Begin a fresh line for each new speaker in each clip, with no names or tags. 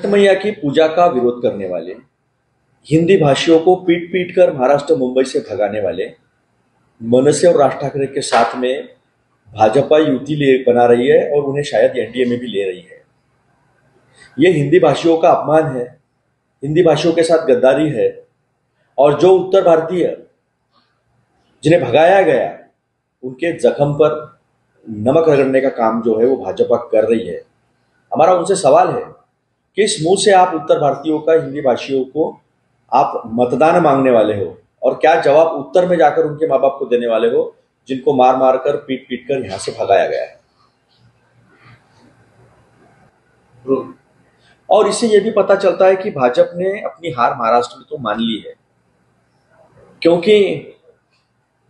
मैया की पूजा का विरोध करने वाले, हिंदी भाषियों को पीट पीट कर महाराष्ट्र मुंबई से भगाने वाले, मनसे और राज ठाकरे के साथ में भाजपा युति बना रही है और उन्हें शायद एनडीए में भी ले रही है। ये हिंदी भाषियों का अपमान है, हिंदी भाषियों के साथ गद्दारी है। और जो उत्तर भारतीय जिन्हें भगाया गया, उनके जख्म पर नमक रगड़ने का काम जो है वो भाजपा कर रही है। हमारा उनसे सवाल है, किस मुंह से आप उत्तर भारतीयों का, हिंदी भाषियों को आप मतदान मांगने वाले हो, और क्या जवाब उत्तर में जाकर उनके माँ बाप को देने वाले हो, जिनको मार मार कर, पीट पीट कर यहां से भगाया गया है। और इससे यह भी पता चलता है कि भाजपा ने अपनी हार महाराष्ट्र में तो मान ली है, क्योंकि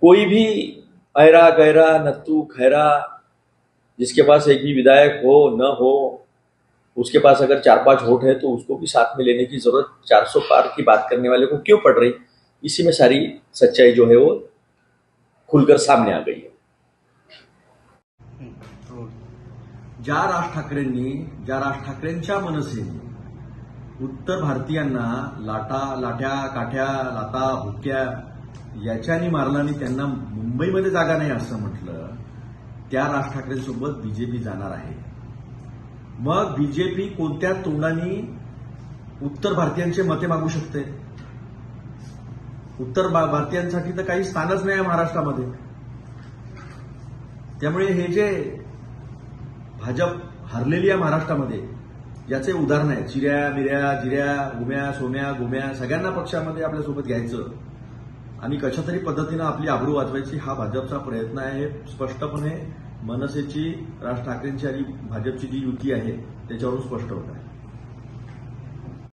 कोई भी ऐरा गैरा नत्थू खैरा जिसके पास एक भी विधायक हो न हो, उसके पास अगर 4-5 वोट है तो उसको भी साथ में लेने की जरूरत 400 पार की बात करने वाले को क्यों पड़ रही। इसी में सारी सच्चाई जो है वो खुलकर सामने आ गई है। ज्या राज ठाकरेंच्या मनसेने उत्तर भारतीयांना लाठ्या काठ्या लाता भुक्या याच्यानी मारला आणि त्यांना मुंबईमध्ये जागा नाही असं म्हटलं, त्या राज ठाकरेंसोबत बीजेपी जाणार आहे। मग बीजेपी कोणत्या तोंडाने उत्तर भारतीयांचे मते मागू शकते? उत्तर भारतीयांसाठी तर काही स्थानच नाही महाराष्ट्रामध्ये। त्यामुळे हे जे भाजप हरलेली आहे महाराष्ट्रामध्ये, याचे उदाहरण आहे चिऱ्या बिऱ्या जिऱ्या गुम्या सोम्या गोम्या सगळ्यांना पक्षामध्ये आपल्यासोबत घ्यायचं आणि कशा तरी पद्धतीनं आपली आबरू वाचवायची, हा भाजपचा प्रयत्न आहे। हे स्पष्टपणे मनसेची, राज ठाकरेंची आणि भाजपची जी युती आहे त्याच्यावरून स्पष्ट होत आहे।